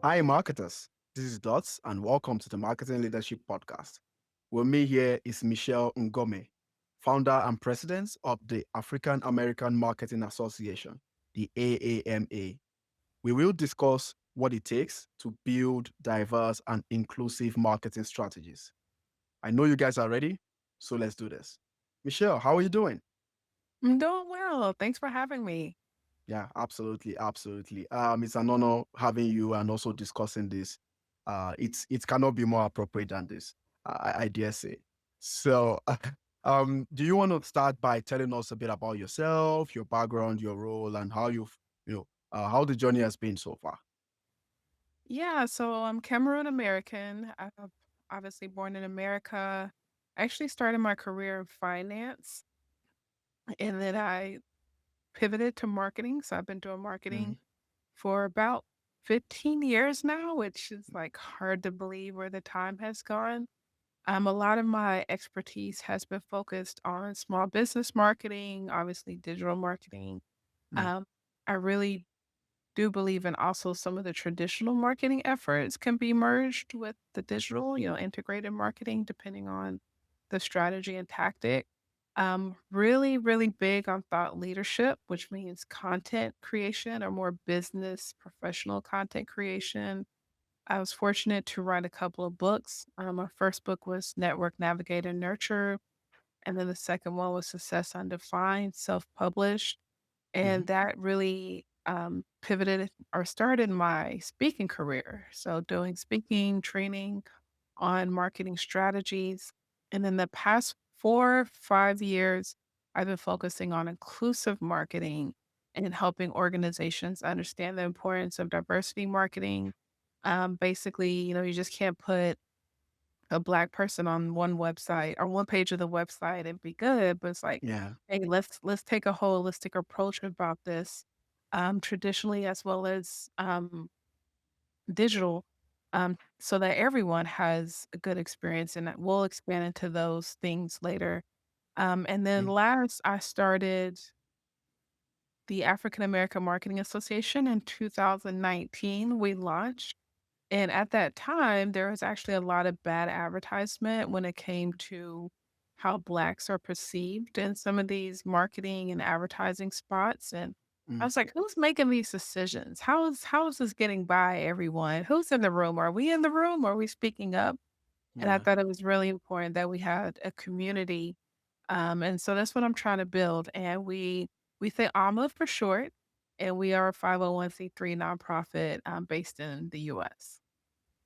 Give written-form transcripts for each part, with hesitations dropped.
Hi, marketers. This is Dots, and welcome to the Marketing Leadership Podcast. With me here is Michelle Ngome, founder and president of the African American Marketing Association, the AAMA. We will discuss what it takes to build diverse and inclusive marketing strategies. I know you guys are ready, so let's do this. Michelle, how are you doing? I'm doing well. Thanks for having me. Yeah, absolutely, absolutely. It's an honor having you and also discussing this. It cannot be more appropriate than this. I dare say. So, do you want to start by telling us a bit about yourself, your background, your role, and how how the journey has been so far? Yeah, so I'm Cameroon American. I'm obviously born in America. I actually started my career in finance and then I pivoted to marketing. So I've been doing marketing Mm, for about 15 years now, which is like hard to believe where the time has gone. A lot of my expertise has been focused on small business marketing, obviously digital marketing. mm, Um, I really do believe in also some of the traditional marketing efforts can be merged with the digital, integrated marketing, depending on the strategy and tactic. Really, really big on thought leadership, which means content creation or more business professional content creation. I was fortunate to write a couple of books. My first book was Network Navigate and Nurture, and then the second one was Success Undefined, self published. And mhm, that really, pivoted or started my speaking career. So doing speaking, training on marketing strategies. And in the past 4, 5 years, I've been focusing on inclusive marketing and helping organizations understand the importance of diversity marketing. Basically, you just can't put a black person on one website or one page of the website and be good, but it's like, yeah. "Hey, let's take a holistic approach about this," traditionally as well as, digital, so that everyone has a good experience, and that we'll expand into those things later. And then Mm, last, I started the African American Marketing Association in 2019, we launched. And at that time, there was actually a lot of bad advertisement when it came to how Blacks are perceived in some of these marketing and advertising spots. And I mm, was like, who's making these decisions? How is this getting by everyone? Who's in the room? Are we in the room? Are we speaking up? And I yeah. thought it was really important that we had a community. And so that's what I'm trying to build. And we say AMA for short, and we are a 501(c)(3) nonprofit based in the US.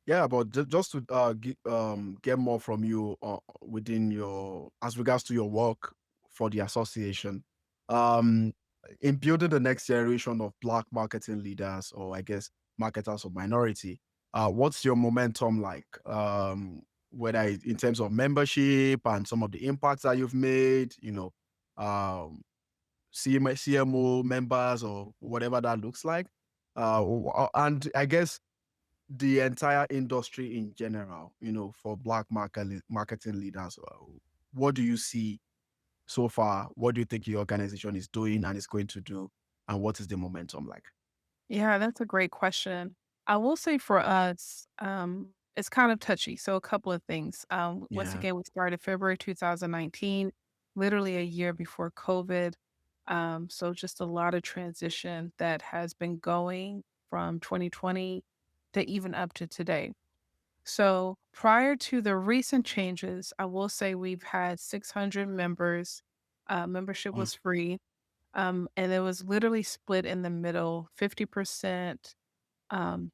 Yeah, but just to get more from you within your as regards to your work for the association, um, in building the next generation of Black marketing leaders, or I guess marketers of minority, what's your momentum like? Whether in terms of membership and some of the impacts that you've made, CMO members or whatever that looks like, and I guess the entire industry in general, for marketing leaders. What do you see so far? What do you think your organization is doing and is going to do? And what is the momentum like? Yeah, that's a great question. I will say for us, it's kind of touchy. So a couple of things. Once Yeah. again, we started February 2019, literally a year before COVID. So just a lot of transition that has been going from 2020 to even up to today. So prior to the recent changes, I will say we've had 600 members. Membership Mm, was free. And it was literally split in the middle, 50% um,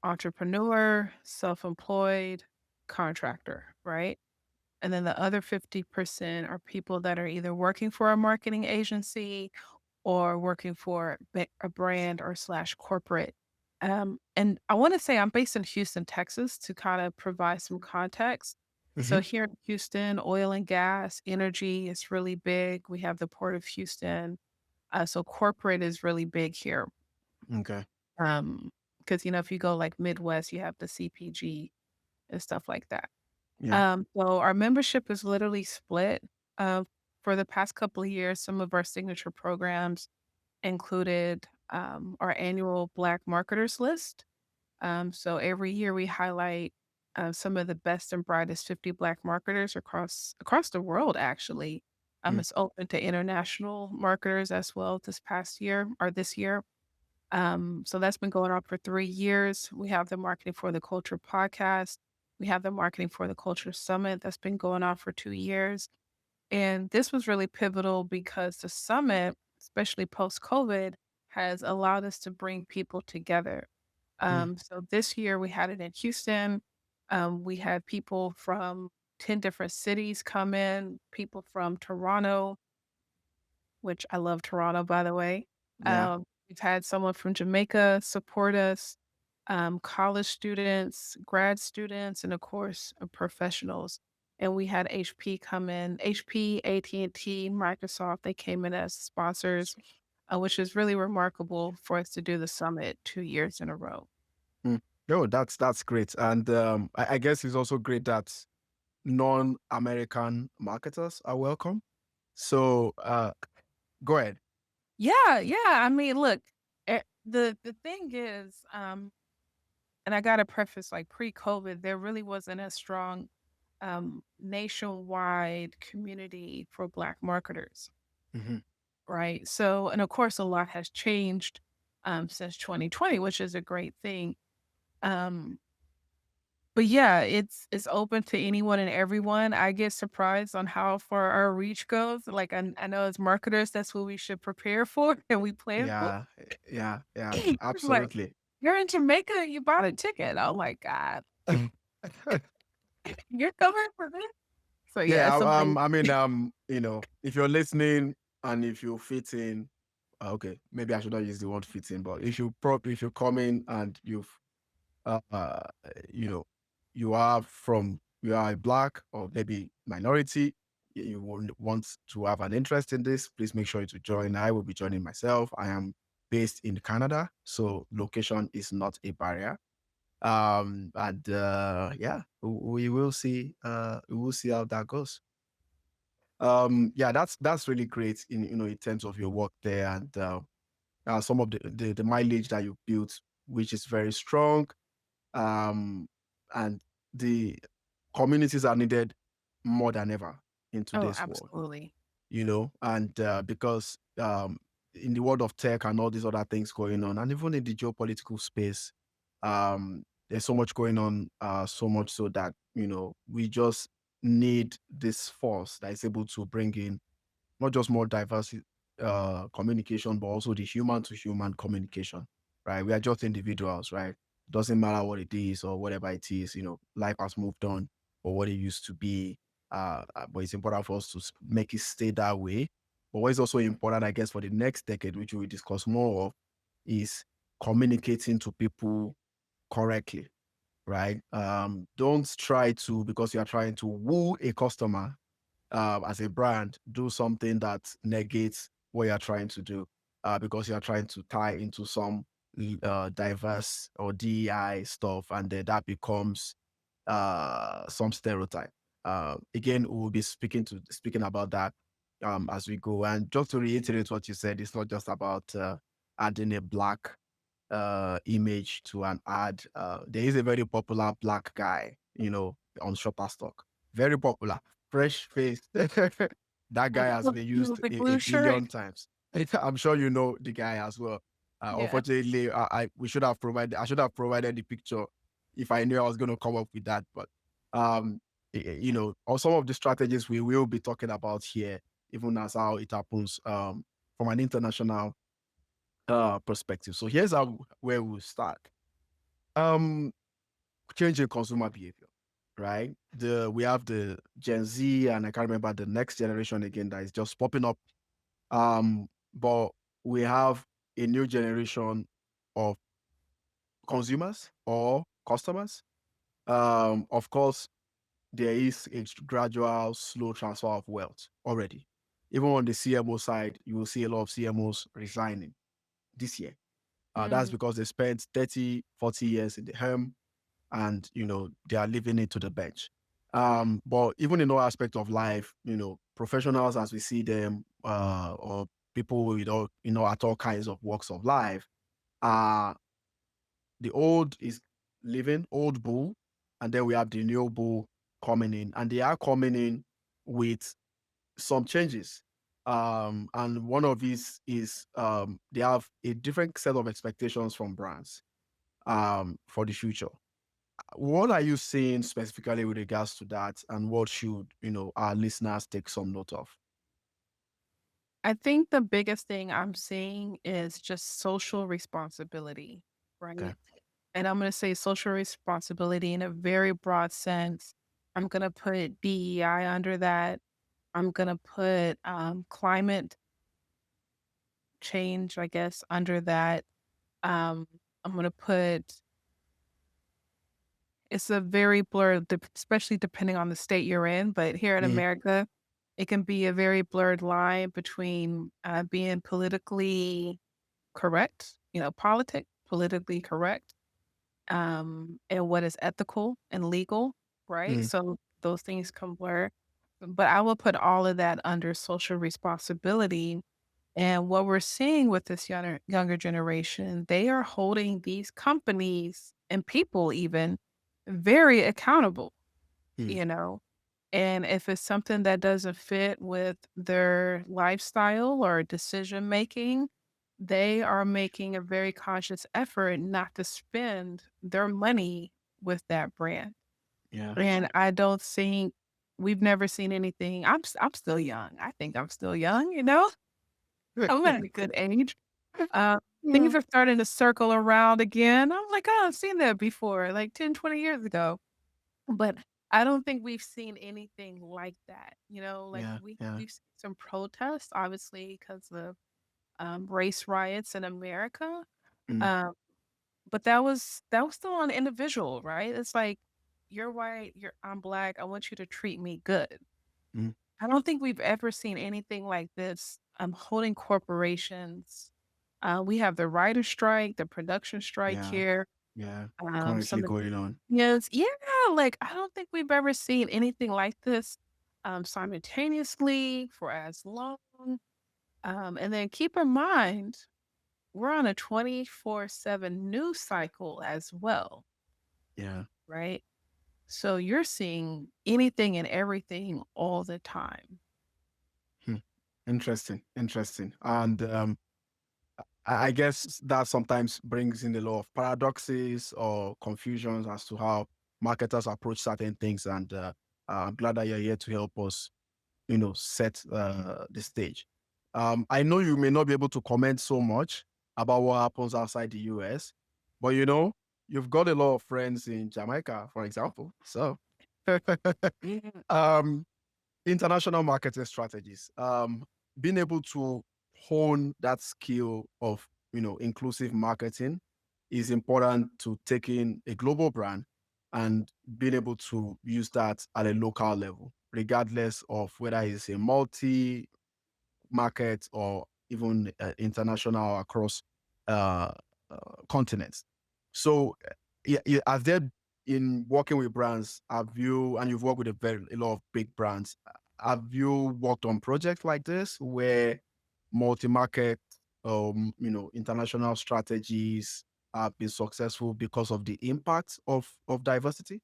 entrepreneur, self-employed, contractor, right? And then the other 50% are people that are either working for a marketing agency or working for a brand or slash corporate. And I want to say I'm based in Houston, Texas, to kind of provide some context. So mhm. here in Houston, oil and gas, energy is really big. We have the Port of Houston. So corporate is really big here. Okay. Because if you go like Midwest, you have the CPG and stuff like that. Yeah. So our membership is literally split. Uh, for the past couple of years, some of our signature programs included our annual Black Marketers List. So every year we highlight some of the best and brightest 50 Black marketers across the world. Actually, Mm, it's open to international marketers as well. This year, so that's been going on for 3 years. We have the Marketing for the Culture podcast. We have the Marketing for the Culture Summit that's been going on for 2 years. And this was really pivotal because the summit, especially post COVID, has allowed us to bring people together. mm, So this year we had it in Houston. We had people from 10 different cities come in, people from Toronto, which I love Toronto, by the way. yeah. We've had someone from Jamaica support us, college students, grad students, and of course, professionals. And we had HP come in, HP, AT&T, Microsoft, they came in as sponsors, which is really remarkable for us to do the summit 2 years in a row. Mm. No, that's great. And I guess it's also great that non-American marketers are welcome. So go ahead. Yeah, yeah. I mean, look, the thing is, and I gotta preface, like, pre-COVID, there really wasn't a strong, nationwide community for Black marketers, Mhm. right? So and of course, a lot has changed, since 2020, which is a great thing. Um, but yeah, it's open to anyone and everyone. I get surprised on how far our reach goes. Like, I know as marketers, that's what we should prepare for and we plan for. Yeah, yeah, Like, absolutely. "You're in Jamaica, you bought a ticket." Oh my god. You're coming for this? So, yeah, Yeah, it's amazing. I mean, if you're listening and if you fit in, okay, maybe I should not use the word fit in, but if you come in and uh, uh, you know, you are a black or maybe minority, you want to have an interest in this, please make sure to join. I will be joining myself. I am based in Canada, so location is not a barrier. And yeah, we will see how that goes. Yeah, that's really great in in terms of your work there and some of the mileage that you built, which is very strong. Um and the communities are needed more than ever in Oh, today's world, absolutely. and because in the world of tech and all these other things going on, and even in the geopolitical space, there's so much going on, so much so that we just need this force that is able to bring in not just more diverse communication, but also the human to human communication, right? We are just individuals, right? Doesn't matter what it is or whatever it is, life has moved on or what it used to be. But it's important for us to make it stay that way. But what is also important, I guess, for the next decade, which we will discuss more of, is communicating to people correctly, right? Don't try to, because you are trying to woo a customer, as a brand, do something that negates what you're trying to do, because you're trying to tie into some diverse or DEI stuff, and then that becomes some stereotype. Again, we will be speaking about that as we go. And just to reiterate what you said, it's not just about adding a black image to an ad. There is a very popular black guy, on Shutterstock. Very popular, fresh face. That guy has been You used the a blue shirt? billion times. I'm sure you know the guy as well. Yeah. Unfortunately, I should have provided the picture if I knew I was going to come up with that. But um, or some of the strategies we will be talking about here, even as how it happens from an international perspective. So here's where we'll start. Um, Changing consumer behavior, right? We have the Gen Z, and I can't remember the next generation again that is just popping up. But we have a new generation of consumers or customers. Of course, there is a gradual, slow transfer of wealth already. Even on the CMO side, you will see a lot of CMOs resigning this year. That's Mm. because they spent 30, 40 years in the helm, and they are leaving it to the bench. But even in all aspects of life, professionals as we see them, or people with at all kinds of walks of life, uh the old is leaving, old bull, and then we have the new bull coming in, and they are coming in with some changes. And one of these is they have a different set of expectations from brands for the future. What are you seeing specifically with regards to that, and what should our listeners take some note of? I think the biggest thing I'm seeing is just social responsibility, Okay. right? And I'm going to say social responsibility in a very broad sense. I'm going to put DEI under that. I'm going to put climate change, I guess, under that. Um, I'm going to put it's a very blurred, especially depending on the state you're in. But here in Mm, America, it can be a very blurred line between being correct, politically correct, and what is ethical and legal, right? mm, So those things can blur. But I will put all of that under social responsibility. And what we're seeing with this younger generation, they are holding these companies and people even very accountable, mm. you know? And if it's something that doesn't fit with their lifestyle or decision making, they are making a very conscious effort not to spend their money with that brand. Yeah. And I don't think we've never seen anything. I'm still young. I think I'm still young, you know? I'm at a good age. Uh, Things Mm, are starting to circle around again. I'm like, "Oh, I've seen that before, like 10, 20 years ago." But I don't think we've seen anything like that, like, yeah. Yeah. we've seen some protests, obviously, because of, race riots in America, Mm, um, but that was still on individual, right? It's like, "You're white, I'm black, I want you to treat me good." mm. I don't think we've ever seen anything like this, holding corporations. We have the writer strike, the production strike Yeah. here, Yeah. Currently some of going on. yes, yeah, like, I don't think we've ever seen anything like this, simultaneously for as long, and then keep in mind, we're on a 24/7 news cycle as well, Yeah. right? So you're seeing anything and everything all the time. Hmm. Interesting. Interesting. And I guess that sometimes brings in a lot of paradoxes or confusions as to how marketers approach certain things. And I'm glad that you're here to help us, set the stage. I know you may not be able to comment so much about what happens outside the US, but you've got a lot of friends in Jamaica, for example. So, um, international marketing strategies. Being able to hone that skill of inclusive marketing is important to taking a global brand and being able to use that at a local level, regardless of whether it's a multi market or even international across uh, continents. So, yeah, yeah, are there in working with brands, have you, and you've worked with a lot of big brands, have you worked on projects like this where multi-market, international strategies have been successful because of the impact of diversity?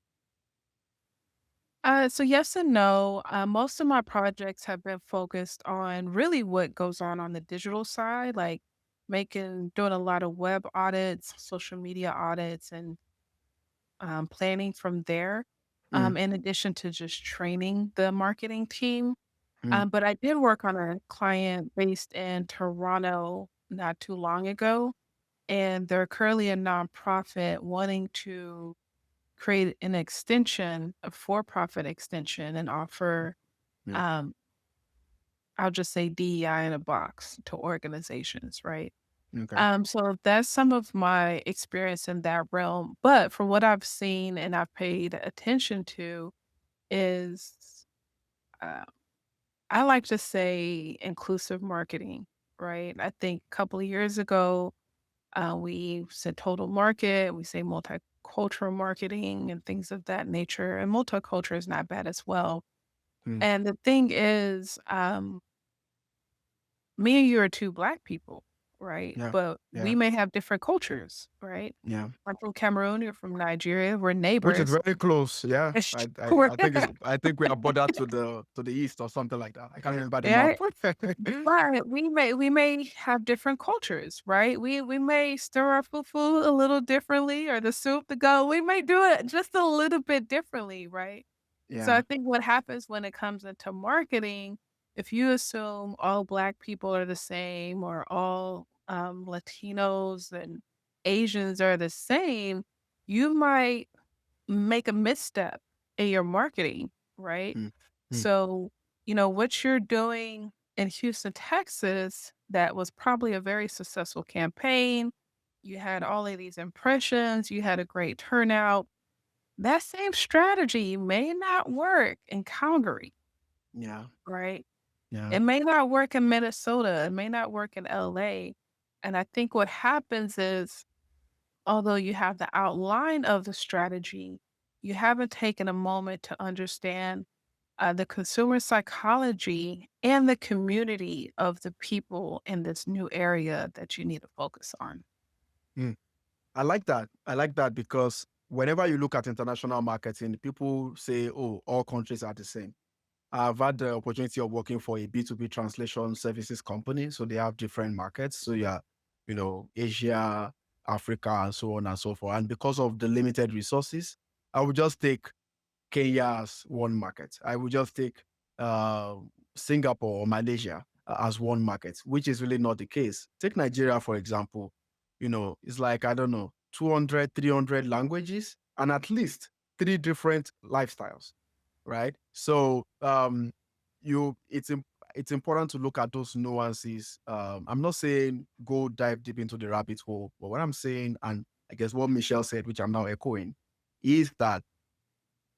So yes and no. Most of my projects have been focused on really what goes on the digital side, like doing a lot of web audits, social media audits, and planning from there. Mm, In addition to just training the marketing team. mm, But I did work on a client based in Toronto not too long ago, and they're currently a nonprofit wanting to create an extension, a for-profit extension, and offer, yeah. um, I'll just say DEI in a box to organizations, right? Okay. So that's some of my experience in that realm. But from what I've seen and I've paid attention to is, uh, I like to say inclusive marketing, right? I think a couple of years ago, we said total market, we say multicultural marketing and things of that nature. And multicultural is not bad as well. Mm, And the thing is, me and you are two black people. right? Yeah. But we Yeah. may have different cultures, right? Yeah. I'm from Cameroon, you're from Nigeria, we're Which is neighbors. very close. Yeah. It's I think it's I think we are bordered to the east or something like that. I can't remember the map. yeah, but we may have different cultures, right? We may stir our fufu a little differently or the soup to go. We may do it just a little bit differently, right? So I Yeah. think what happens when it comes into marketing, if you assume all black people are the same or all Latinos and Asians are the same, you might make a misstep in your marketing, right? Mm. Mm. So, what you're doing in Houston, Texas, that was probably a very successful campaign. You had all of these impressions, you had a great turnout. That same strategy may not work in Calgary, Yeah. right? Yeah. It may not work in Minnesota, it may not work in LA. And I think what happens is, although you have the outline of the strategy, you haven't taken a moment to understand the consumer psychology and the community of the people in this new area that you need to focus on. Mm. I like that. I like that because whenever you look at international marketing, people say, "Oh, all countries are the same." I've had the opportunity of working for a B2B translation services company. So they have different markets. So yeah, Asia, Africa, and so on and so forth. And because of the limited resources, I would just take Kenya as one market. I would just take uh, Singapore or Malaysia as one market, which is really not the case. Take Nigeria, for example. It's like, I don't know, 200, 300 languages and at least three different lifestyles, right? So it's important to look at those nuances. I'm not saying go dive deep into the rabbit hole, but what I'm saying, and I guess what Michelle said, which I'm now echoing, is that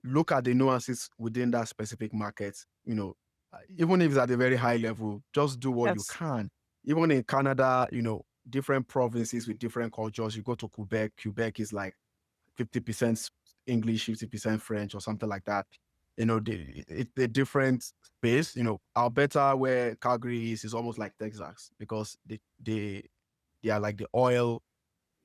look at the nuances within that specific market. Even if it's at a very high level, just do what you Yes. can. Even in Canada, different provinces with different cultures. You go to Quebec. Quebec is like 50% English, 50% French, or something like that. It's a different space. Alberta, where Calgary is almost like Texas because they are like the oil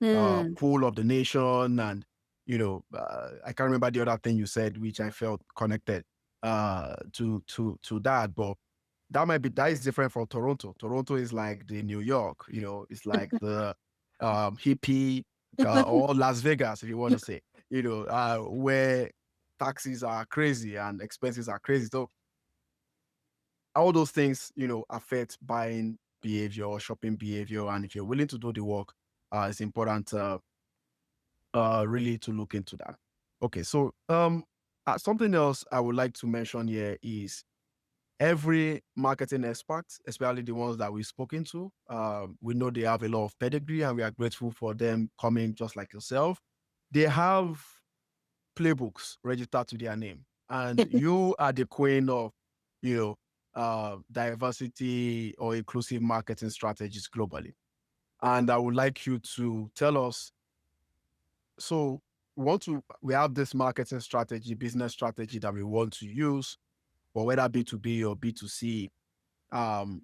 Hmm. pool of the nation. And I can't remember the other thing you said, which I felt connected to that. But that is different from Toronto. Toronto is like the New York. It's like the hippie, or Las Vegas, if you want to say, where taxes are crazy and expenses are crazy. So all those things, affect buying behavior, shopping behavior. And if you're willing to do the work, it's important really to look into that. Okay, so something else I would like to mention here is every marketing expert, especially the ones that we've spoken to, we know they have a lot of pedigree and we are grateful for them coming just like yourself. They have playbooks registered to their name, and you are the queen of, you know, diversity or inclusive marketing strategies globally. And I would like you to tell us, so we have this marketing strategy, business strategy that we want to use for whether B2B or B2C. Um,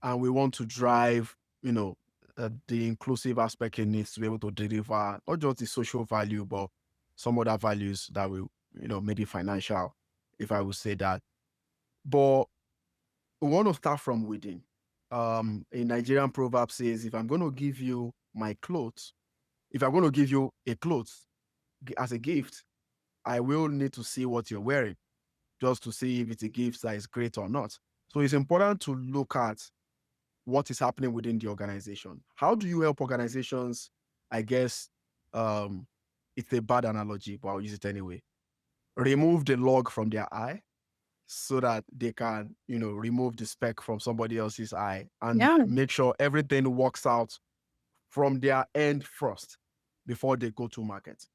and we want to drive, the inclusive aspect it needs to be able to deliver not just the social value, but some other values that will, maybe financial, if I would say that. But we want to start from within. A Nigerian proverb says, if I'm going to give you my clothes, if I'm going to give you a clothes as a gift, I will need to see what you're wearing just to see if it's a gift that is great or not. So it's important to look at what is happening within the organization. How do you help organizations? I guess it's a bad analogy, but I'll use it anyway. Remove the log from their eye so that they can, remove the speck from somebody else's eye and Yeah. make sure everything works out from their end first before they go to market.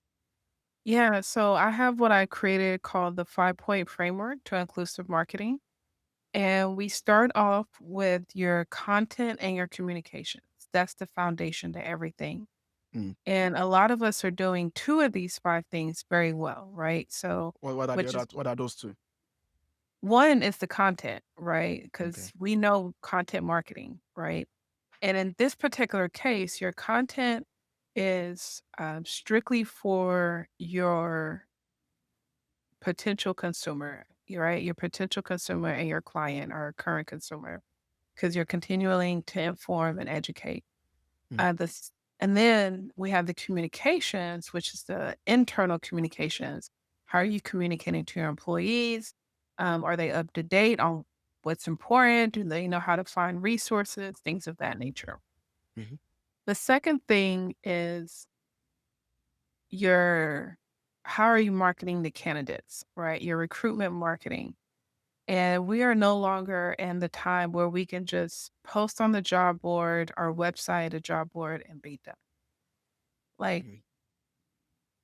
Yeah. So I have what I created called the 5-point framework to inclusive marketing. And we start off with your content and your communications. That's the foundation to everything. Mm. And a lot of us are doing two of these five things very well, right? So, What are the which other? is What are those two? one is the content, right? Okay. Because we know content marketing, right? And in this particular case, your content is strictly for your potential consumer, right? Your potential consumer and your client or current consumer, because you're continuing to inform and educate. Mm, This, and then we have the communications, which is the internal communications. How are you communicating to your employees? Are they up to date on what's important? Do they know how to find resources? Things of that nature. mhm, The second thing is your how are you marketing the candidates, right? Your recruitment marketing. And we are no longer in the time where we can just post on the job board, our website, a job board, and be done. Like mhm,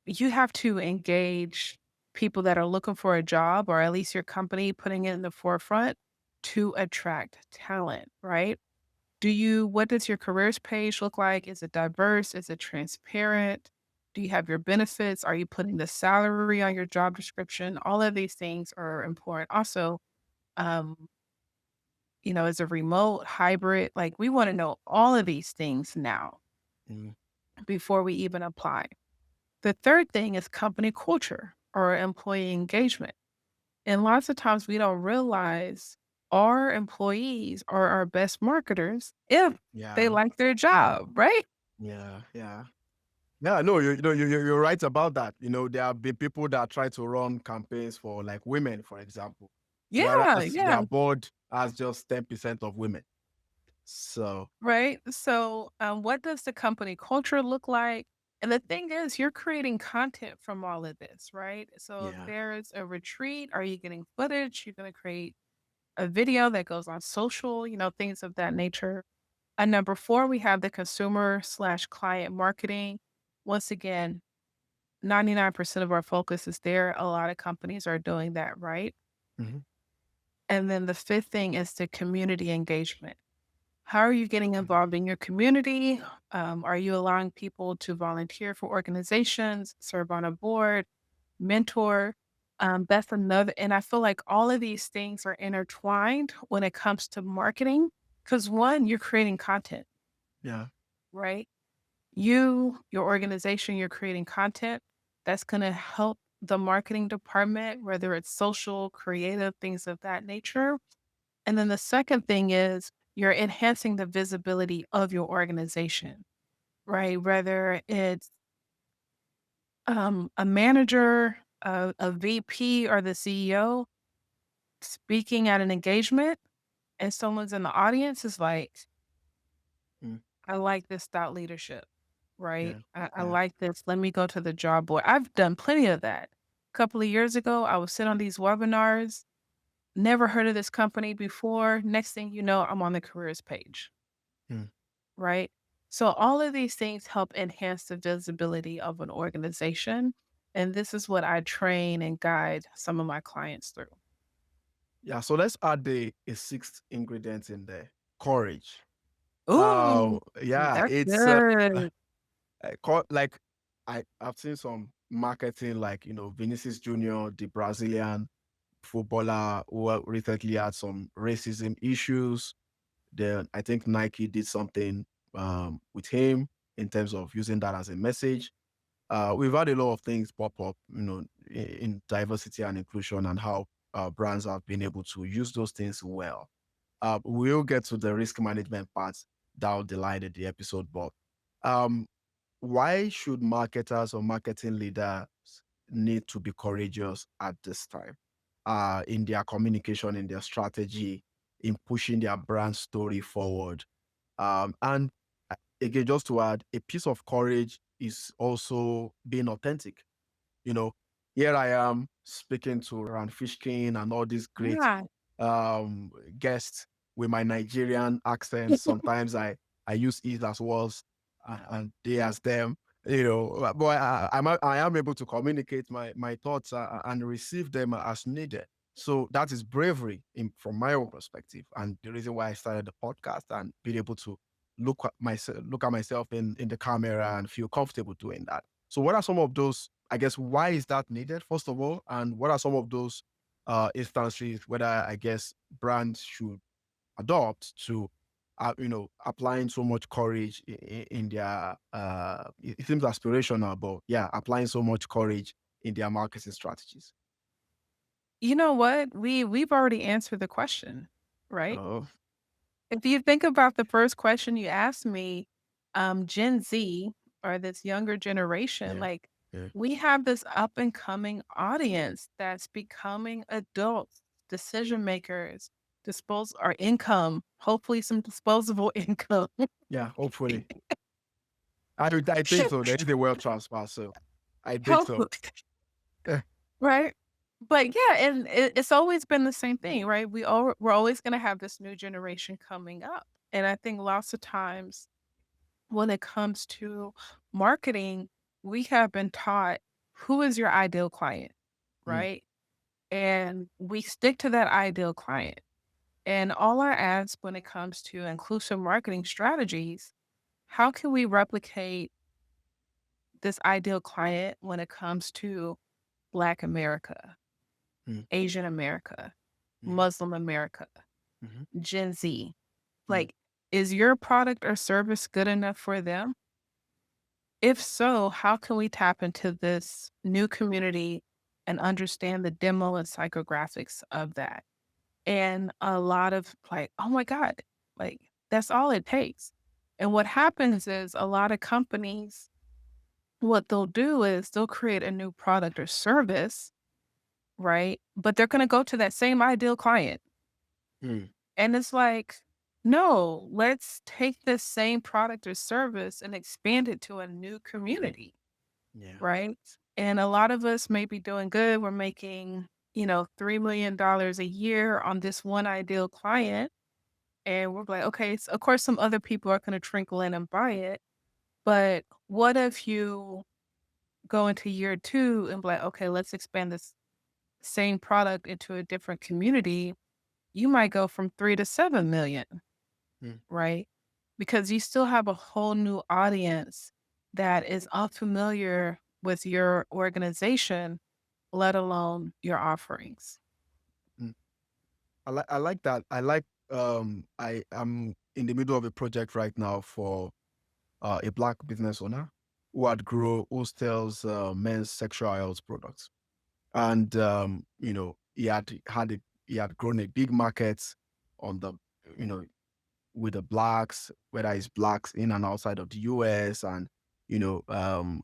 you have to engage people that are looking for a job, or at least your company putting it in the forefront to attract talent, right? What does your careers page look like? Is it diverse? Is it transparent? Do you have your benefits? Are you putting the salary on your job description? All of these things are important. Also, um, is a remote, hybrid? Like we want to know all of these things now mhm. before we even apply. The third thing is company culture or employee engagement. And lots of times we don't realize our employees are our best marketers if they Yeah, like their job, right? yeah, yeah. Yeah, no, you're right about that. There have been people that try to run campaigns for like women, for example, Yeah, whereas their yeah, board has just 10% of women. So, right. So, what does the company culture look like? And the thing is, you're creating content from all of this, right? So, if yeah. there's a retreat, are you getting footage? You're going to create a video that goes on social, things of that nature. And number four, we have the consumer slash client marketing. Once again, 99% of our focus is there. A lot of companies are doing that, right? Mhm, And then the fifth thing is the community engagement. How are you getting mhm. involved in your community? Are you allowing people to volunteer for organizations, serve on a board, mentor? That's another. And I feel like all of these things are intertwined when it comes to marketing. Because one, you're creating content, Yeah. right? Your organization, you're creating content that's going to help the marketing department, whether it's social, creative, things of that nature. And then the second thing is you're enhancing the visibility of your organization, right? Whether it's a manager, a VP, or the CEO speaking at an engagement, and someone's in the audience is like, Mm, I like this thought leadership, right? yeah. I Yeah. like this. Let me go to the job board. I've done plenty of that. A couple of years ago, I would sit on these webinars, never heard of this company before. Next thing you know, I'm on the careers page, Mm. right? So all of these things help enhance the visibility of an organization. And this is what I train and guide some of my clients through. Yeah. So let's add a sixth ingredient in there: courage. Ooh, Yeah. that's It's good. like I've seen some marketing, like Vinicius Junior, the Brazilian footballer who recently had some racism issues. Then I think Nike did something with him in terms of using that as a message. We've had a lot of things pop up, in diversity and inclusion, and how brands have been able to use those things well. We'll get to the risk management part down the line in the episode, but um, why should marketers or marketing leaders need to be courageous at this time in their communication, in their strategy, in pushing their brand story forward? And again, just to add, a piece of courage is also being authentic. You know, Here I am speaking to Rand Fishkin and all these great Yeah. guests with my Nigerian accent. Sometimes I use it as was and they as them. But I am able to communicate my thoughts and receive them as needed. So that is bravery from my own perspective, and the reason why I started the podcast and being able to look at myself in the camera and feel comfortable doing that. So what are some of those, I guess, why is that needed, first of all? And what are some of those instances whether I guess brands should adopt to applying so much courage in their it seems aspirational, but yeah, applying so much courage in their marketing strategies. You know what? We've already answered the question, right? Oh, If you think about the first question you asked me, Gen Z or this younger generation, yeah, like yeah, we have this up and coming audience that's becoming adults, decision makers, dispose our income, hopefully some disposable income. yeah. Hopefully, I think so. There is a wealth transfer, so I think so. Hopefully, right? But yeah, and it's always been the same thing, right? We're always going to have this new generation coming up, and I think lots of times when it comes to marketing, we have been taught who is your ideal client, Mm, right? And we stick to that ideal client. And all I ask when it comes to inclusive marketing strategies, how can we replicate this ideal client when it comes to Black America, mm, Asian America, mm, Muslim America, mhm, Gen Z? mm, Like, is your product or service good enough for them? If so, how can we tap into this new community and understand the demo and psychographics of that? And a lot of like, oh my God, like that's all it takes. And what happens is a lot of companies, what they'll do is they'll create a new product or service, right? But they're going to go to that same ideal client. mm. And it's like, no, let's take this same product or service and expand it to a new community. Yeah. Right? And a lot of us may be doing good. We're making, $3 million a year on this one ideal client. And we're like, okay, so of course, some other people are going to trickle in and buy it. But what if you go into year two and be like, okay, let's expand this same product into a different community? You might go from 3 to 7 million, Mm, right? Because you still have a whole new audience that is unfamiliar with your organization, let alone your offerings. mm. I like that. I am in the middle of a project right now for a black business owner who sells men's sexual health products. And he had grown a big market on the you know with the blacks, whether it's blacks in and outside of the US, and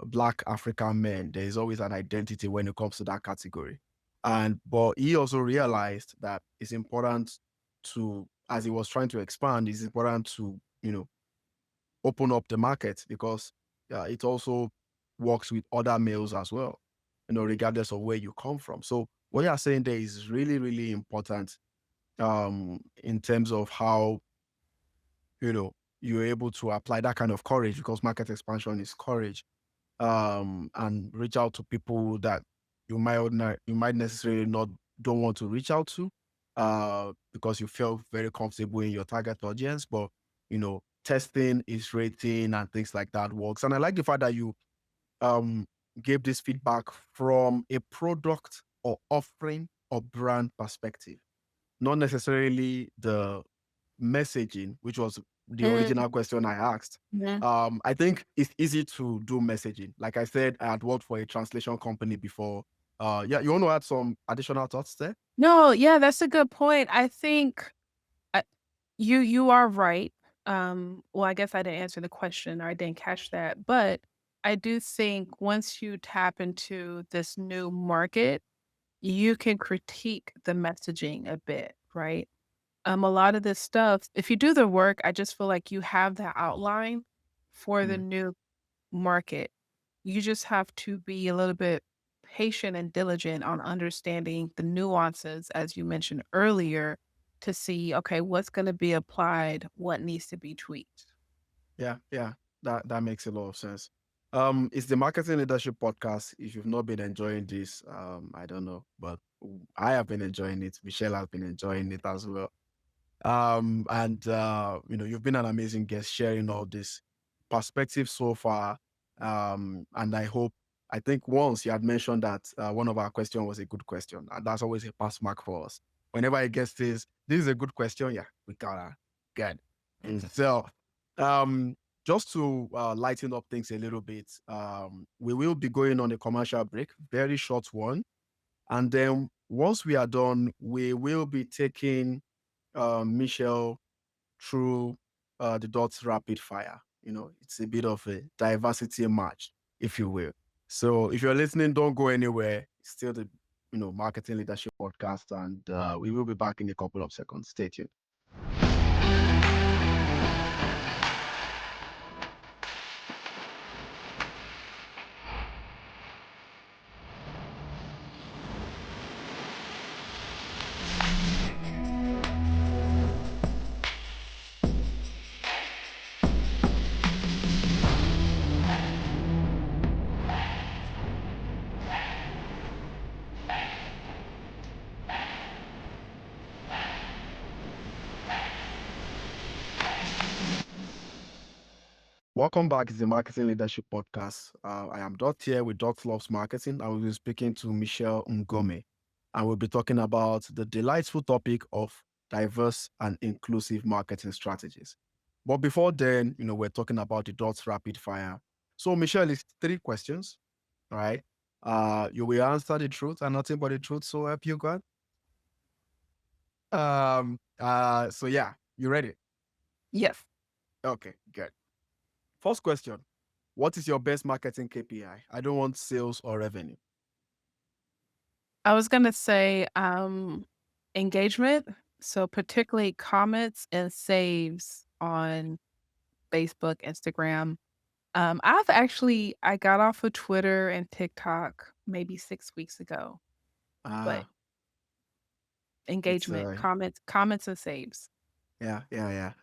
black African men. There is always an identity when it comes to that category. And but he also realized that it's important to, as he was trying to expand, it's important to open up the market, because it also works with other males as well, regardless of where you come from. So what you're saying there is really, really important in terms of how you're able to apply that kind of courage, because market expansion is courage, and reach out to people that you might necessarily not don't want to reach out to, because you feel very comfortable in your target audience. But testing is rating and things like that works. And I like the fact that you um gave this feedback from a product or offering or brand perspective, not necessarily the messaging, which was the original question I asked. Mhm. I think it's easy to do messaging. Like I said, I had worked for a translation company before. Yeah, you want to add some additional thoughts there? No, yeah, that's a good point. I think uh, you are right. Well, I guess I didn't answer the question or I didn't catch that, but I do think once you tap into this new market, you can critique the messaging a bit, right? A lot of this stuff, if you do the work, I just feel like you have the outline for the Mm, new market. You just have to be a little bit patient and diligent on understanding the nuances, as you mentioned earlier, to see, okay, what's going to be applied, what needs to be tweaked. yeah, yeah, that makes a lot of sense. It's the Marketing Leadership Podcast. If you've not been enjoying this, I don't know, but I have been enjoying it. Michelle has been enjoying it as well. And you've been an amazing guest, sharing all this perspective so far. And I think once you had mentioned that one of our questions was a good question, and that's always a pass mark for us. Whenever I guess this is a good question, yeah, we gotta good. So, um, just to lighten up things a little bit, we will be going on a commercial break, very short one. And then once we are done, we will be taking Michelle through the Dots rapid fire. It's a bit of a diversity match, if you will. So if you're listening, don't go anywhere. It's still the marketing leadership podcast, and we will be back in a couple of seconds. Stay tuned. Welcome back. It's the Marketing Leadership Podcast. I am Dot here with Dot Loves Marketing. I will be speaking to Michelle Ngome, and we'll be talking about the delightful topic of diverse and inclusive marketing strategies. But before then, we're talking about the Dots Rapid Fire. So, Michelle, it's three questions, all right? You will answer the truth and nothing but the truth. So help you God. So yeah, you ready? Yes. Okay, good. First question. What is your best marketing KPI? I don't want sales or revenue. I was gonna say engagement. So particularly comments and saves on Facebook, Instagram. I got off of Twitter and TikTok maybe 6 weeks ago, but Ah, it's engagement, comments and saves. yeah.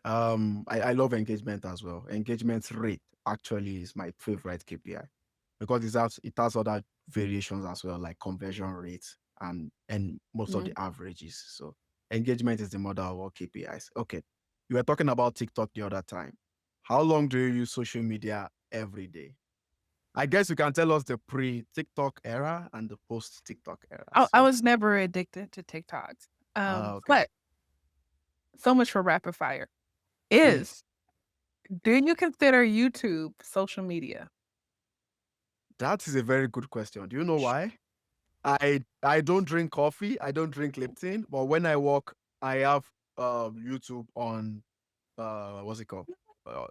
I love engagement as well. Engagement rate actually is my favorite KPI because it has other variations as well, like conversion rate and most of Mhm. the averages. So engagement is the mother of all KPIs. Okay. You were talking about TikTok the other time. How long do you use social media every day? I guess you can tell us the pre-TikTok era and the post-TikTok era. I So, was never addicted to TikToks. okay, But so much for rapid fire. Is please. Do you consider YouTube social media? That is a very good question. Do you know why? I don't drink coffee. I don't drink Lipton, but when I walk, I have YouTube on what's it called? Uh,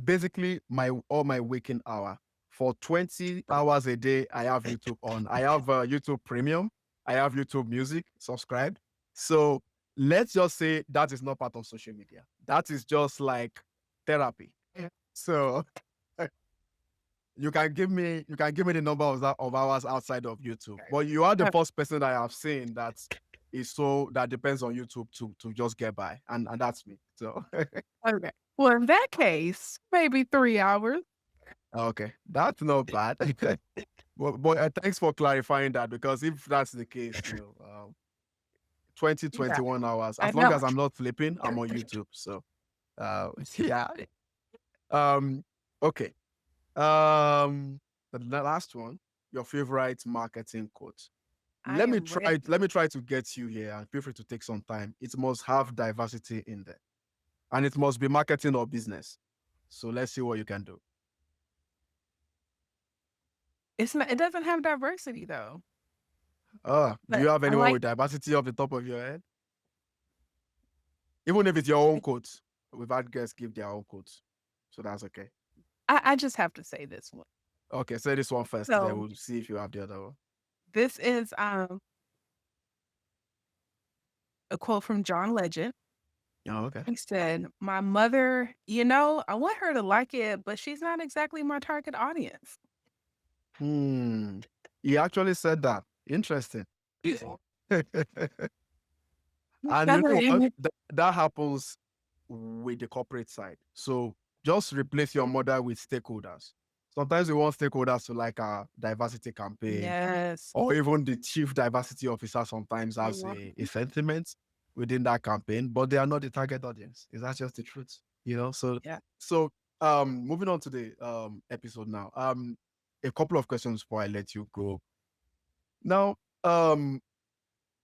Basically my all my waking hour. For 20 hours a day, I have YouTube on. I have YouTube Premium. I have YouTube Music subscribed. So let's just say that is not part of social media. That is just like therapy. Yeah. So you can give me the number of hours outside of YouTube. But you are the Uh, first person I have seen that depends on YouTube to just get by. And that's me. So Okay. Well, in that case, maybe 3 hours. okay. That's not bad. Thanks for clarifying that because if that's the case, 20, Yeah, 21 hours, I as long know. as I'm not flipping, I'm on YouTube. So yeah. Um okay. Um the last one, your favorite marketing quote. I Let me am try ready. let me try to get you here and feel free to take some time. It must have diversity in there. And it must be marketing or business. So let's see what you can do. It's not. It doesn't have diversity though. Do But you have I anyone like. with diversity off the top of your head? Even if it's your own quotes. We've had guests give their own quotes. So that's okay. I just have to say this one. Okay, say this one first, then So we'll see if you have the other one. this is a quote from John Legend. Oh, okay. He said, "My mother, I want her to like it, but she's not exactly my target audience." Hmm. He actually said that. Interesting. And you know what? That happens with the corporate side. So just replace your model with stakeholders. Sometimes we want stakeholders to like our diversity campaign, Yes. or even the chief diversity officer sometimes has Mhm. a sentiment within that campaign, but they are not the target audience. Is that just the truth? So Yeah. so moving on to the episode now. A couple of questions before I let you go. Now,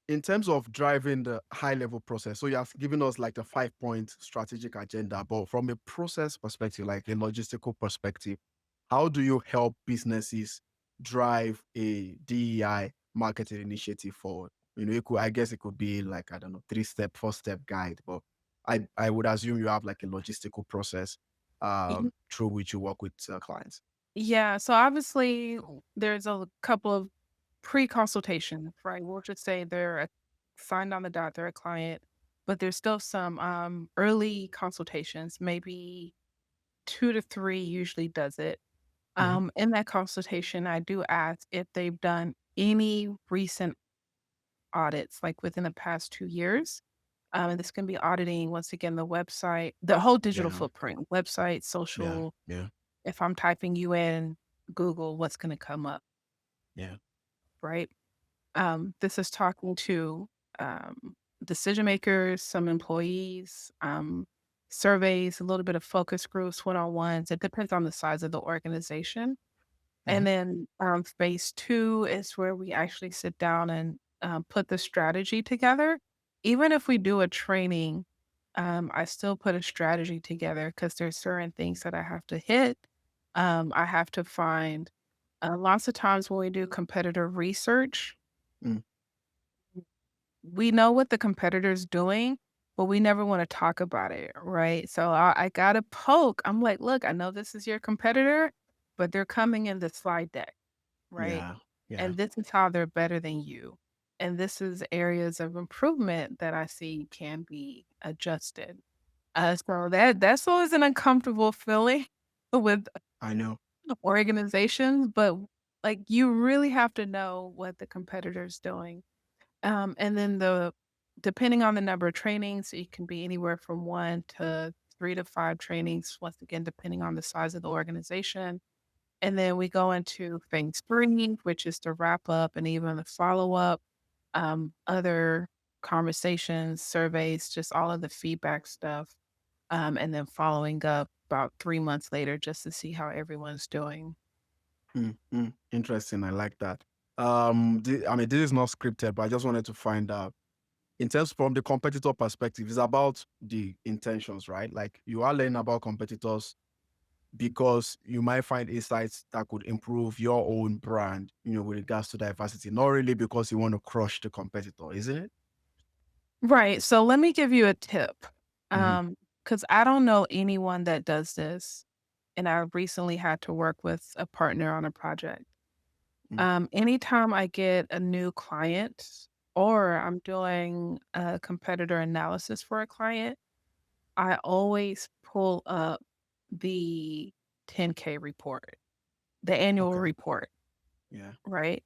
in terms of driving the high level process, so you have given us like the 5 point strategic agenda, but from a process perspective, like a logistical perspective, how do you help businesses drive a DEI marketing initiative forward? I guess it could be like, I don't know, 3 step, 4 step guide, but I would assume you have like a logistical process through which you work with clients. Yeah, so obviously there's a couple of pre-consultation, right? We'll just say signed on the dot, they're a client, but there's still some early consultations, maybe 2 to 3 usually does it. Hmm. In that consultation, I do ask if they've done any recent audits, like within the past 2 years. And this can be auditing, once again, the website, the whole digital Yeah, footprint, website, yeah, social. yeah, If I'm typing you in Google, what's going to come up, yeah. right? This is talking to um, decision makers, some employees, surveys, a little bit of focus groups, one on ones. It depends on the size of the organization. Hmm. And then phase two is where we actually sit down and put the strategy together. Even if we do a training, I still put a strategy together because there's certain things that I have to hit. I have to find lots of times when we do competitor research, Mm, we know what the competitor's doing, but we never wanna talk about it, right? So I gotta poke. I'm like, "Look, I know this is your competitor, but they're coming in the slide deck, right? yeah, yeah. And this is how they're better than you. And this is areas of improvement that I see can be adjusted." So that's always an uncomfortable feeling with I know. organizations, but, like, you really have to know what the competitor's doing. And then depending on the number of trainings, it can be anywhere from 1 to 3 to 5 trainings, once again, depending on the size of the organization. And then we go into phase 3, which is the wrap up and even the follow-up, other conversations, surveys, just all of the feedback stuff, and then following up about 3 months later just to see how everyone's doing. Interesting. I like that. I mean, this is not scripted, but I just wanted to find out in terms from the competitor perspective, it's about the intentions, right? Like you are learning about competitors because you might find insights that could improve your own brand, with regards to diversity, not really because you want to crush the competitor, isn't it? Right, so let me give you a tip, Hmm. because I don't know anyone that does this, and I recently had to work with a partner on a project. Mm. Anytime I get a new client or I'm doing a competitor analysis for a client, I always pull up the 10K report, the annual Okay. report, Yeah. right?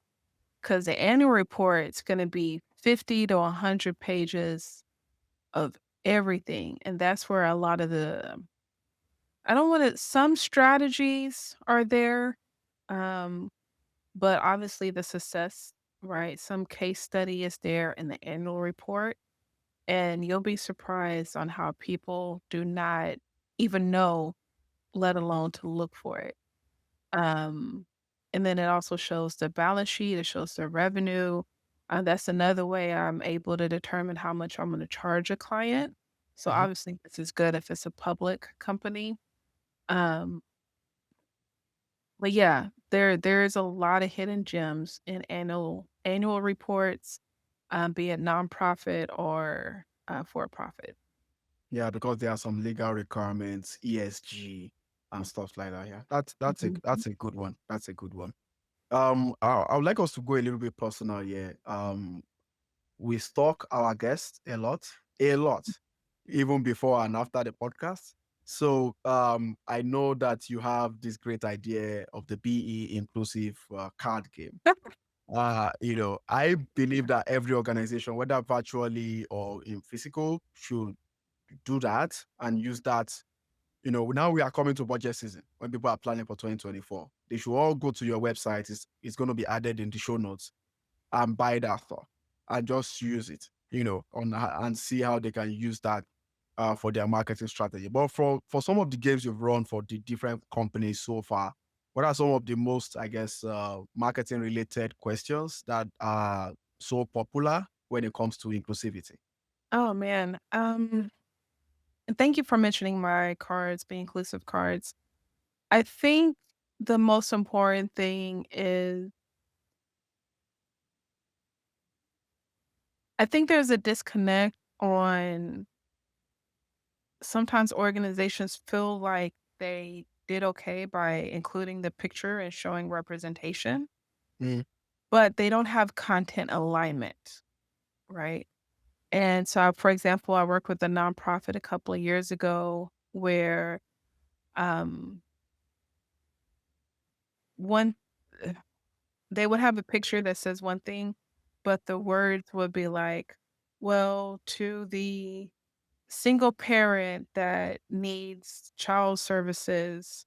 Because the annual report is gonna be 50 to 100 pages of everything, and that's where a lot of I don't wanna some strategies are there, um, but obviously the success, right? Some case study is there in the annual report, and you'll be surprised on how people do not even know, let alone to look for it. Um, and then it also shows the balance sheet, it shows the revenue. That's another way I'm able to determine how much I'm gonna charge a client. So Mhm. obviously this is good if it's a public company. Um, but yeah, there is a lot of hidden gems in annual reports, be it nonprofit or for profit. Yeah, because there are some legal requirements, ESG and stuff like that. Yeah, that's Mhm. a good one. That's a good one. I would like us to go a little bit personal here. We stalk our guests a lot, even before and after the podcast. So I know that you have this great idea of the BE inclusive card game. I believe that every organization, whether virtually or in physical, should do that and use that. Now we are coming to budget season when people are planning for 2024. They should all go to your website. It's going to be added in the show notes and buy that stuff and just use it, and see how they can use that for their marketing strategy. But for some of the games you've run for the different companies so far, what are some of the most, I guess, marketing related questions that are so popular? when it comes to inclusivity? Oh man. And thank you for mentioning my cards, being inclusive cards. I think the most important thing is I think there's a disconnect on sometimes organizations feel like they did okay by including the picture and showing representation, Mm, but they don't have content alignment, right? And so, for example, I worked with a nonprofit a couple of years ago where um, one they would have a picture that says one thing, but the words would be like, "Well, to the single parent that needs child services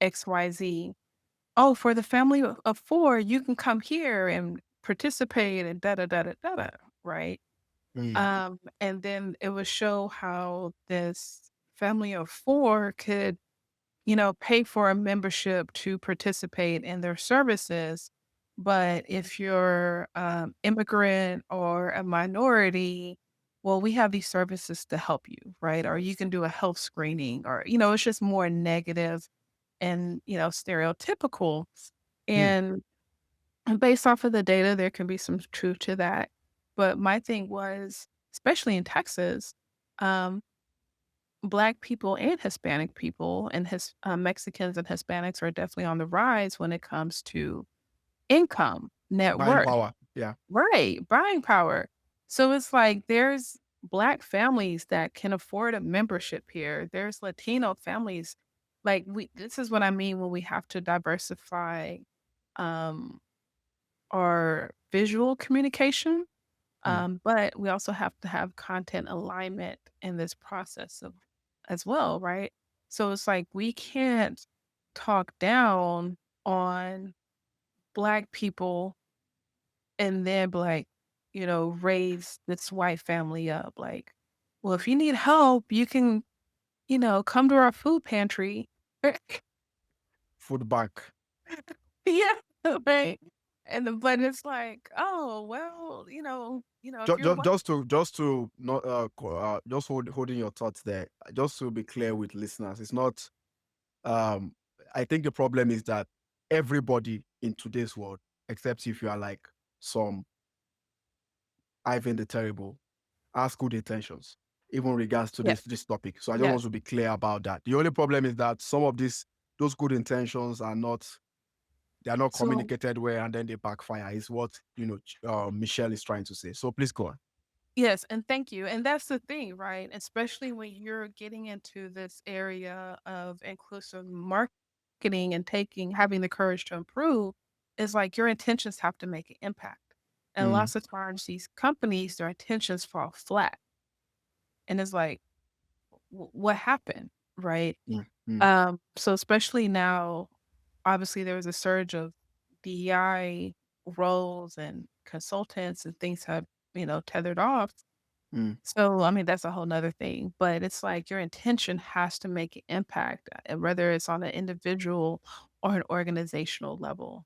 XYZ. Oh, for the family of 4, you can come here and participate and da da da da da da," right? mm, And then it would show how this family of 4 could, pay for a membership to participate in their services. But if you're immigrant or a minority, well, we have these services to help you, right? Or you can do a health screening, or, it's just more negative and, stereotypical. mm. And based off of the data, there can be some truth to that. But my thing was, especially in Texas, um, Black people and Hispanic people and Mexicans and Hispanics are definitely on the rise when it comes to income, net Buying worth, power. Yeah. right? Buying power. So it's like there's Black families that can afford a membership here. There's Latino families. Like this is what I mean when we have to diversify um, our visual communication, Mm. but we also have to have content alignment in this process of as well, right? So it's like we can't talk down on Black people and then be like, raise this white family up. Like, well, if you need help, you can, come to our food pantry. Food bank. Yeah, right. But it's like, oh well, if you're white. Just to not just holding your thoughts there. Just to be clear with listeners, it's not. Um, I think the problem is that everybody in today's world, except if you are like some Ivan the Terrible, has good intentions, even regards to Yes, this topic. So I just want yes. to be clear about that. The only problem is that some of those good intentions are not, they are not So communicated well, and then they backfire. Is what Michelle is trying to say. So please go on. yes, and thank you. And that's the thing, right? Especially when you're getting into this area of inclusive marketing and having the courage to improve, is like your intentions have to make an impact. And Mm, lots of times these companies, their intentions fall flat. And it's like, what happened? Right. mm, mm, So especially now, obviously there was a surge of DEI roles and consultants and things have, tethered off. mm, So, I mean, that's a whole nother thing, but it's like your intention has to make an impact, whether it's on an individual or an organizational level.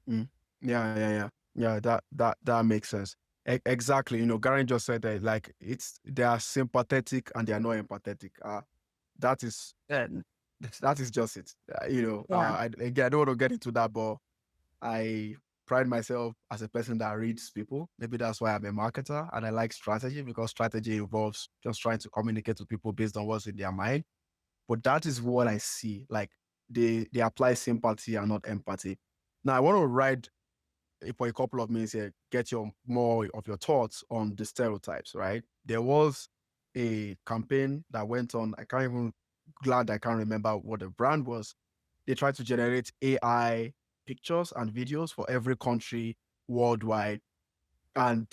mm. Yeah, yeah, yeah, yeah. That makes sense. Exactly. Garen just said that, like, they are sympathetic and they are not empathetic. That is Good. that is just it. Yeah. Again, I don't want to get into that, but I pride myself as a person that reads people. Maybe that's why I'm a marketer and I like strategy, because strategy involves just trying to communicate to people based on what's in their mind. But that is what I see. Like, they apply sympathy and not empathy. Now I want to ride for a couple of minutes here, get your more of your thoughts on the stereotypes, right? There was a campaign that went on. Glad I can't remember what the brand was. They tried to generate AI pictures and videos for every country worldwide. And,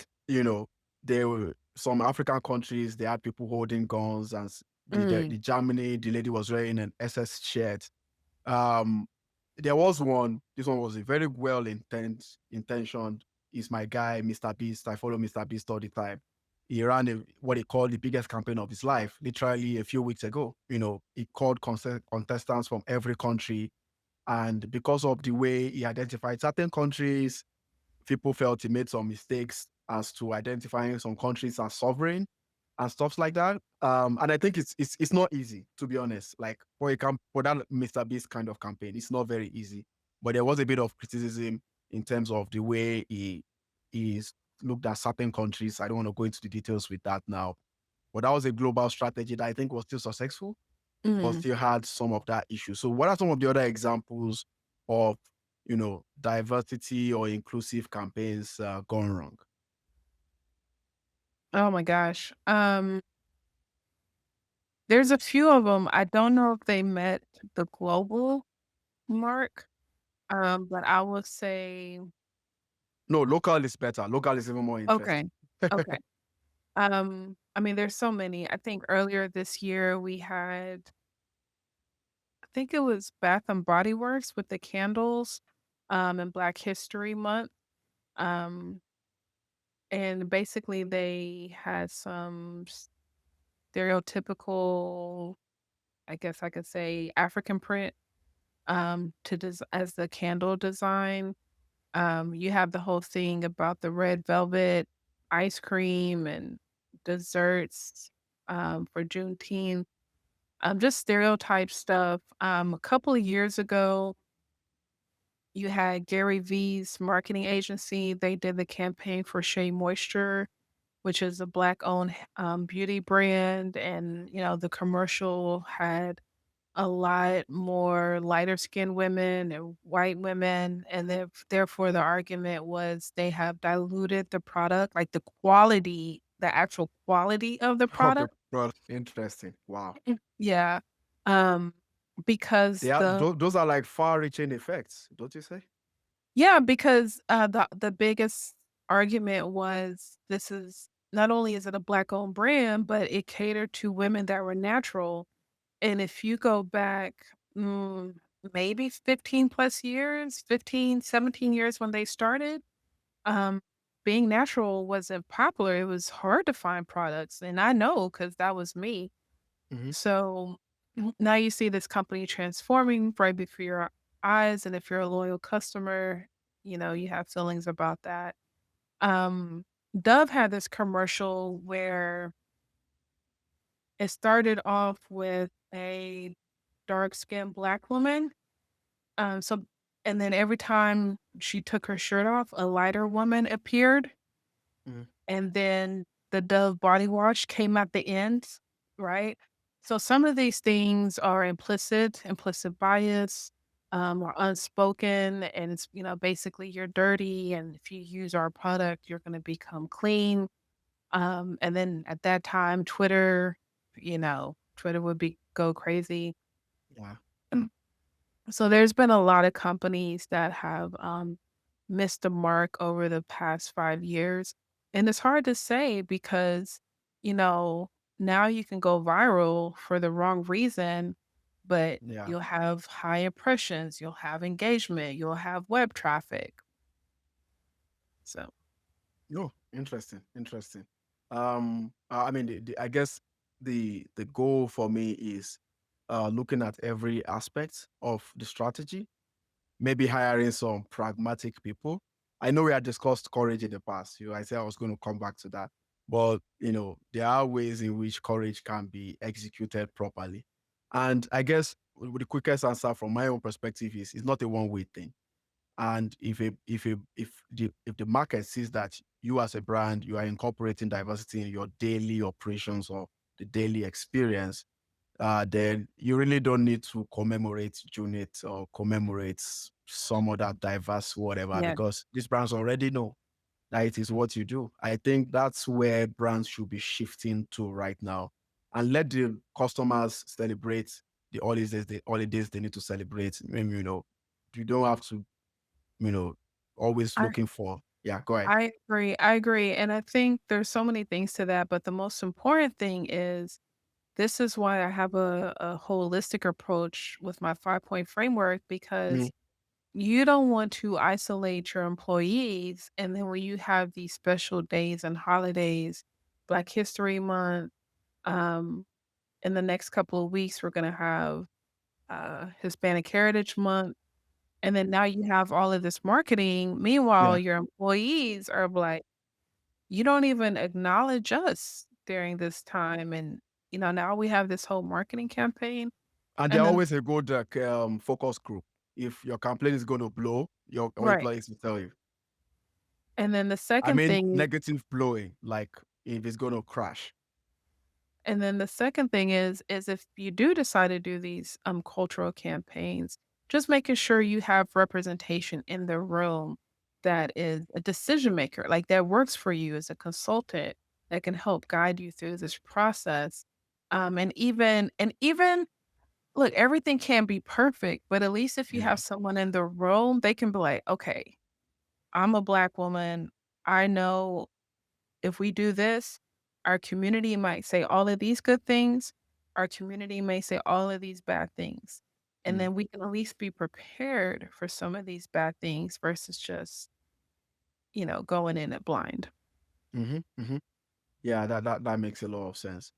there were some African countries, they had people holding guns, and Mm, the Germany, the lady was wearing an SS shirt. um, there was one. This one was a very intentioned. Is my guy, Mr. Beast. I follow Mr. Beast all the time. He ran what he called the biggest campaign of his life, literally a few weeks ago. He called contestants from every country, and because of the way he identified certain countries, people felt he made some mistakes. as to identifying some countries as sovereign and stuff like that. And I think it's not easy, to be honest. Like for that Mr. Beast kind of campaign, it's not very easy. But there was a bit of criticism in terms of the way he's looked at certain countries. I don't want to go into the details with that now. But that was a global strategy that I think was still successful, but Mm. still had some of that issue. So what are some of the other examples of diversity or inclusive campaigns gone wrong? Oh my gosh. There's a few of them. I don't know if they met the global mark, but I would say No, local is better. Local is even more okay, interesting. okay. I mean, there's so many. I think earlier this year we had I think it was Bath and Body Works with the candles, in Black History Month. Um, and basically they had some stereotypical, I guess I could say, African print, as the candle design. You have the whole thing about the red velvet ice cream and desserts, for Juneteenth. Just stereotype stuff. A couple of years ago, you had Gary V's marketing agency. They did the campaign for Shea Moisture, which is a Black-owned, beauty brand, and, the commercial had a lot more lighter skinned women and white women, and therefore the argument was they have diluted the product, like the actual quality of the Of the product. product. Interesting. Wow. Yeah, um, because They are the those are like far-reaching effects, don't you say? yeah, because, the biggest argument was this is not only is it a Black-owned brand, but it catered to women that were natural. And if you go back, maybe 15 plus years, 15, 17 years when they started, um, being natural wasn't popular. It was hard to find products. And I know because that was me. Mhm. So now you see this company transforming right before your eyes. And if you're a loyal customer, you have feelings about that. Um, Dove had this commercial where it started off with a dark-skinned Black woman, so and then every time she took her shirt off, a lighter woman appeared, Mhm. and then the Dove body wash came at the end, right? So some of these things are implicit bias, or unspoken, and it's, basically you're dirty, and if you use our product, you're gonna become clean. And then at that time, Twitter would be go crazy. Yeah. So there's been a lot of companies that have missed the mark over the past 5 years. And it's hard to say because, you know, now you can go viral for the wrong reason, but Yeah. you'll have high impressions, you'll have engagement, you'll have web traffic. So, No, interesting, interesting. I mean, I guess the goal for me is looking at every aspect of the strategy, maybe hiring some pragmatic people. I know we had discussed courage in the past. I said I was going to come back to that, but there are ways in which courage can be executed properly. And I guess the quickest answer from my own perspective is it's not a one-way thing. And if the market sees that you as a brand, you are incorporating diversity in your daily operations or the daily experience, then you really don't need to commemorate Junit or commemorate some other diverse whatever, yeah. because these brands already know that it is what you do. I think that's where brands should be shifting to right now, and let the customers celebrate the holidays they need to celebrate. Maybe, you don't have to, you know, always I looking for. Yeah, go ahead. I agree. I agree. And I think there's so many things to that, but the most important thing is this is why I have a holistic approach with my 5 point framework Mhm. because you don't want to isolate your employees. And then when you have these special days and holidays, Black History Month, um, in the next couple of weeks, we're going to have Hispanic Heritage Month. And then now you have all of this marketing. Meanwhile, Yeah. your employees are Black. you don't even acknowledge us during this time. And, now we have this whole marketing campaign. And they're And then, always a good focus group. If your campaign is going to blow, your right. employees will tell you. And then the I second mean, thing negative blowing, like if it's going to crash. And then the second thing is if you do decide to do these cultural campaigns, just making sure you have representation in the room that is a decision maker, like that works for you as a consultant that can help guide you through this process. And even look, everything can't be perfect, but at least if you Yeah. have someone in the room, they can be like, okay, I'm a black woman. I know if we do this, our community might say all of these good things. Our community may say all of these bad things. And Mm. then we can at least be prepared for some of these bad things versus just, going in it blind. Hmm. Hmm. Yeah, that makes a lot of sense.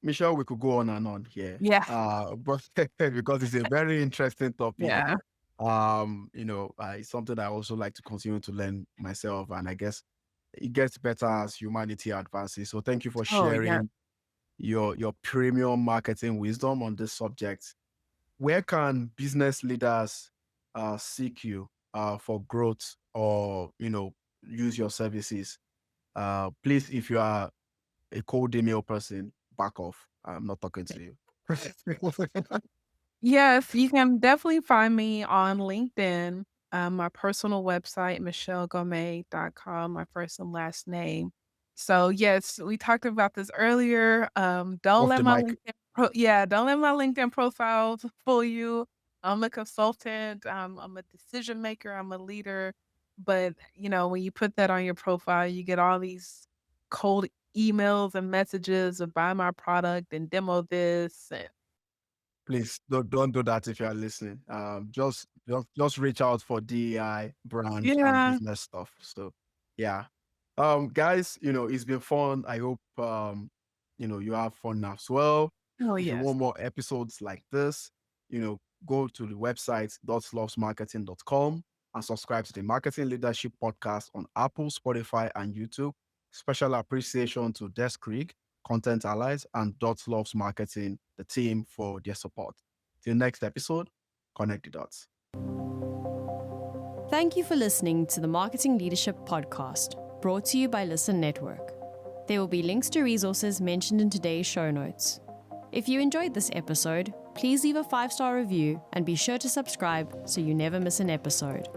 Michelle, we could go on and on here. Yeah. But because it's a very interesting topic. Yeah. It's something I also like to continue to learn myself, and I guess it gets better as humanity advances. So thank you for Oh, yeah. sharing your premium marketing wisdom on this subject. Where can business leaders seek you for growth, or use your services? Please, if you are a cold email person, back off. I'm not talking to you. Yes, you can definitely find me on LinkedIn. My personal website, michellegomez.com, my first and last name. So yes, we talked about this earlier. Don't Off let the my mic, LinkedIn profile fool you. I'm a consultant. I'm a decision maker. I'm a leader. But when you put that on your profile, you get all these cold emails and messages of buy my product and demo this. please don't do that if you are listening. Just reach out for DEI, brand, and Yeah. business stuff. So, yeah, guys, it's been fun. I hope you have fun as well. Oh, If you yes. want more episodes like this, go to the website dotslovesmarketing.com and subscribe to the Marketing Leadership Podcast on Apple, Spotify, and YouTube. Special appreciation to Des Krieg, Content Allies, and Dots Loves Marketing, the team, for their support. Till next episode, connect the dots. Thank you for listening to the Marketing Leadership Podcast, brought to you by Listen Network. There will be links to resources mentioned in today's show notes. If you enjoyed this episode, please leave a 5-star review and be sure to subscribe so you never miss an episode.